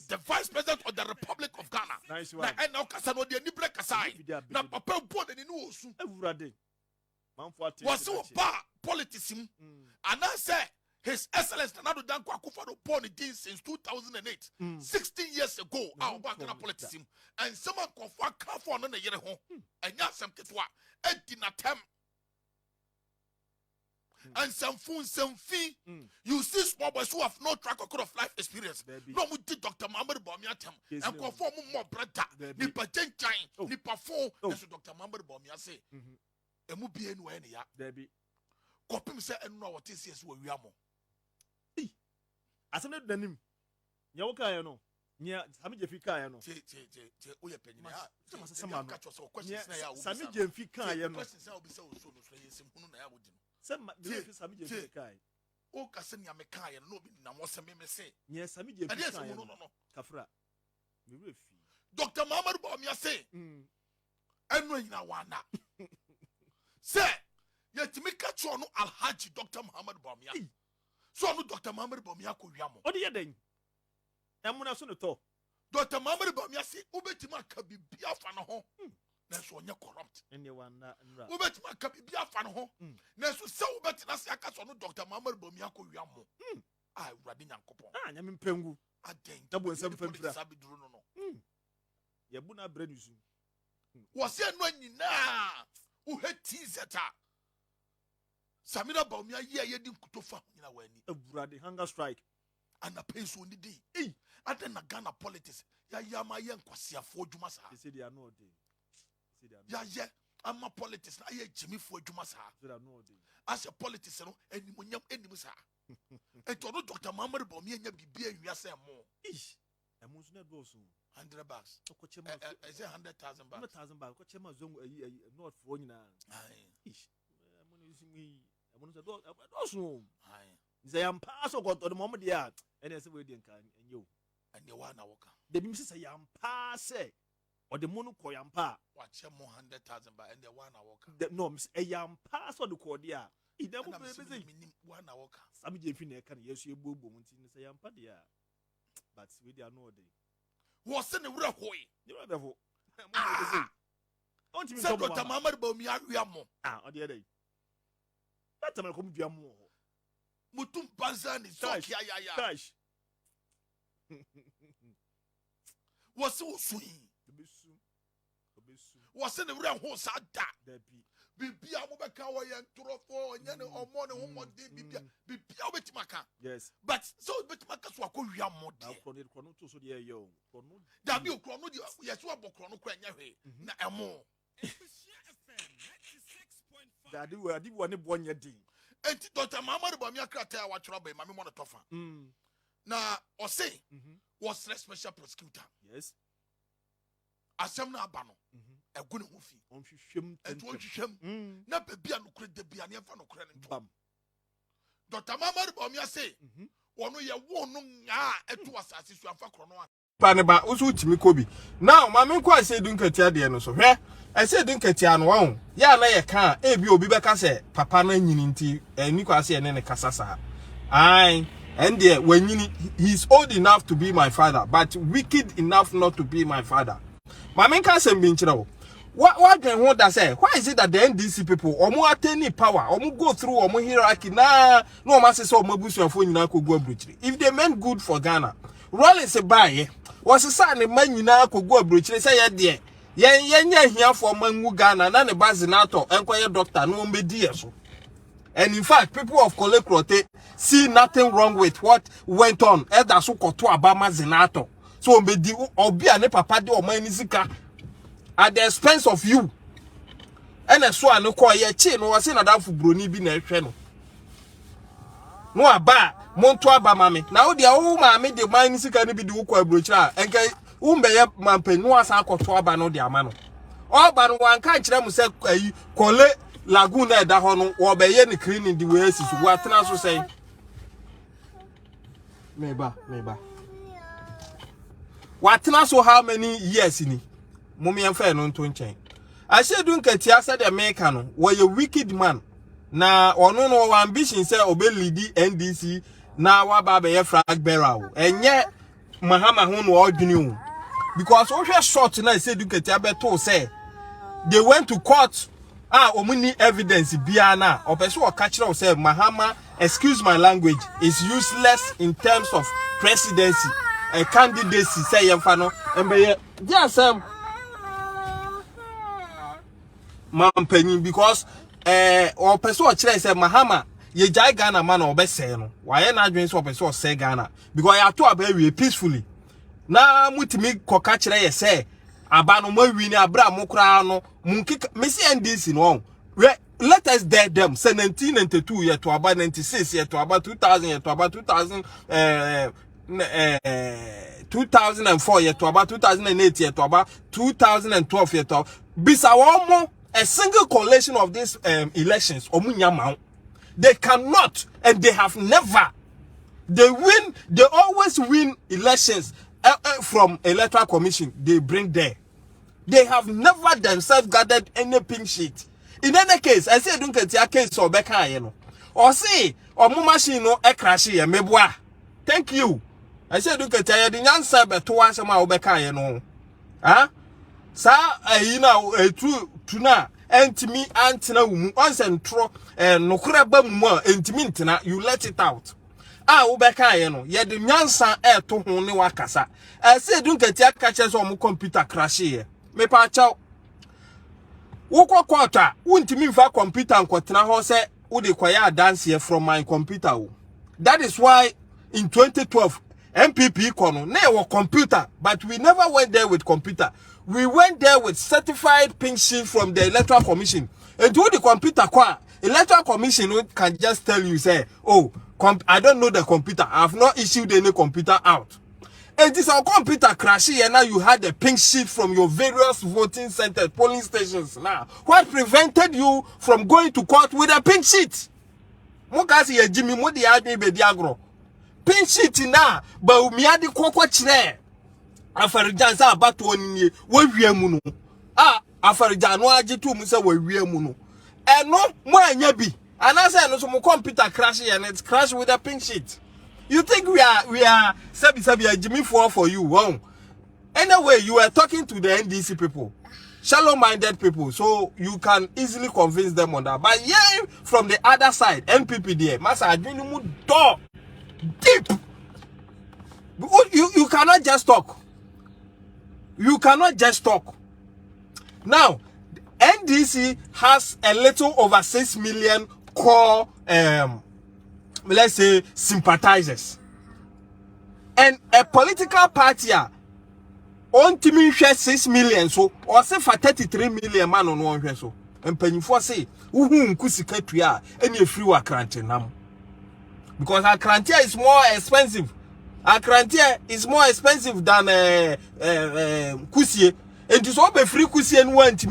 the Vice President of the Republic of Ghana. Nice one. Na eno kasa no de ni break aside. Na papa bo de ni no osu. Ewurade. Was so ba politics him. And I say His Excellency Nana Dankwa Akufo-Addo born in since 2008. 16 years ago, our Ghana politics him. And someone called for a car for another year home. And yes, some kitwa. And did not attempt. And some phone, some fee. You see small boys who have no track record of life experience. No, we did Dr. Muhammad Bawumia tem. And conform more brother. Nipa Jenchine. Nipa phone. That's what Dr. Muhammad Bawumia say. And we be anywhere near. Baby. Kopim say, and know what is yes, we are more. As I know, Yawoka, no. Nya Sami Jefika, no. Oya penny. Sami Jefika, no. Some Sami Jefika. O Cassini Amekai and no, now what's a meme say? Yes, Sami Jefika, no. Kafra. Dr. Muhammad Bawumia say, and when you wanna say, yet to make a no Alhaji Dr. Muhammad Bawumia. So no Dr. Muhammad Bawumia ko wiamo. What do you think? Amuna so no to. Dr. Muhammad Bawumia say ubetima ka bibia fa no ho. Na so onye corrupt. Ene wan na nra. Ubetima ka bibia fa no ho. Na so se ubetina se aka so no Dr. Muhammad Bawumia ko wiamo. Ah urade nyankopon. Ah nyame mpengu. Aden. Na bo nsem famfira. Sabi duro no. Ye bu na brenusu. Wo se no anyina. U heti zeta. Samina Bawumia ye di kutofa nyina wani. Ewurade hunger strike. And a pain so nidi. Ade na Ghana politics. Ya yama ye nkwasiafo adwuma sa. They say they are no day. Ya ye ama politics na ye jimifo adwuma sa. They are no day. As a politics no animunyam enim sa. Eto no Dr. Muhammad Bawumia nya bibia wiase mo. Emu so na do so. $100. I say 100,000 baht. 100,000 baht. Ko chema zongu not for nyina. They am pass or got on the moment, yeah, and as a wedding can and you and the one walker. The missus say am pass or the monoco yam pa. Watch him 100,000 by and the one walker. No, Miss a yam pass or the cordia. He never one walker. Some Jeffine can yes, you boo boom and say am padia. But we are no day. What's in the real way? You know the don't you say Dr. Muhammad Bawumia Yamo? Ah, on the other day. That's a come via more. Mutum Banzani, Cash. Was so sweet. Was in the real horse at that. Bibia Mubakawa and Turofo and Yan or morning one day, Bibia Betmaka. Yes. But so Betmakas were going more. W Chrono, yes, what Chrono Quenya, Namo. Daddy, I did one year ding. And Dr. Muhammad Bawumia Krata wa trouble, Mammy Monatofa. Now, or say, was the special prosecutor. Yes. Asemna Abano, a good movie. On shim and one shim. Never be an credit, the Bian Fan of Credit. Dr. Muhammad Bawumia say, one of your one, and two assassins for Chrono. Paneba usu chimikobi. Now, Mammy Kwa say Dunkatia de no so. I said Dunkatia no. Ya na ye kan e bi obi beka se papa na nyini nti ni kwa se ene ne kasasa. Ai, and there when he's old enough to be my father, but wicked enough not to be my father. Mammy can say bi nchira wo. What can hold that say? Why is it that the NDC people omo attain power, omo go through omo hierarchy na no man say so omo busuafo nyina ko go abrochiri. If they meant good for Ghana, Rollins buy was a son man nyina ko go abrochiri say ye there. Yen here for Mangu Ghana, none bazinato, and doctor, no media. And in fact, people of Kolekrote see nothing wrong with what went on. That's what to Obama Zinato. So medi obi ane papa de o manizika at the expense of you. And a so no call ye chi no was in that for broni bi na hwe no. No aba monto aba mame. Now the old mame de manizika ni bi de wo abrochira enkai umbeye mampenu asa akoto aba no de ama no oba no wanka kire mu se kole lagoon na da ho no obeye ne cleaning the way sisu watena so say meba watena so how many years ni mummy enfa no nto nchen Ashedu Nketia said America no was a wicked man na ono no ambition say obe lead NDC na wa ba be flag bearer enye Mahama ho no odwene o. Because we short na say Dunketi abeto say they went to court. Omuni evidence bia na opeso o catch say Mahama, excuse my language, is useless in terms of presidency and candidacy say yemfa no embe just mampany because opeso o kire say Mahama ye jai Ghana man obese no why na adwen so opeso o say Ghana because ya to abawie peacefully na mutimi koka kire ye say aba no mawi ni abra mokra no munkika mesi NDC no let us dare them say 1992 year to about 96 year to about 2000 year to about 2004 year to about 2008 year to about 2012 year to bisa one a single collation of these elections omunya they cannot and they have never they always win elections from Electoral Commission they bring there. They have never themselves gathered any pink sheet. In any case, I say don't get your case or beka no. Or say or mo machine no e crash here meboa. Thank you. I say don't get your the answer be to answer my beka no. Sa true na entimi antina wumu onsentro nokura ba mu entimi ntina you let it out. Ubeka no ye the nyansa to ho ne wakasa. I say don't get your catches on computer crash here. Me pa chaw woko kwata untimi mfa computer nkotena ho se wo de kwaya dance here from my computer o. That is why in 2012 MPP kono na e computer but we never went there with computer. We went there with certified pink sheet from the Electoral Commission. And to the computer kwa Electoral Commission can just tell you say, "Oh, I don't know the computer. I have not issued any computer out." And this our computer crashing and now you had the pink sheet from your various voting centers, polling stations. Now, what prevented you from going to court with a pink sheet? Mokasi ye Jimmy Modi adi be diagro. Pink sheet na Bawumia di kwakwa chire. Afarijan sa abatu onye we mu no. Afarijan no ajitu mu se we mu no. No mo anya bi. Anasa no so mo computer crashing and it crashed with a pink sheet. You think we are sabi Jimmy for you? Wow. Anyway, you are talking to the NDC people, shallow-minded people, so you can easily convince them on that. But yeah, from the other side, MPP there, Masa Adwini door deep. You cannot just talk. You cannot just talk. Now, NDC has a little over 6 million core let's say sympathizers, and a political party on to share 6 million so or say for 33 million man on one so and penny for say kusika tuya any free Akrantie nam because Akrantie is more expensive. Akrantie is more expensive than kusie and to so be free kusie and want to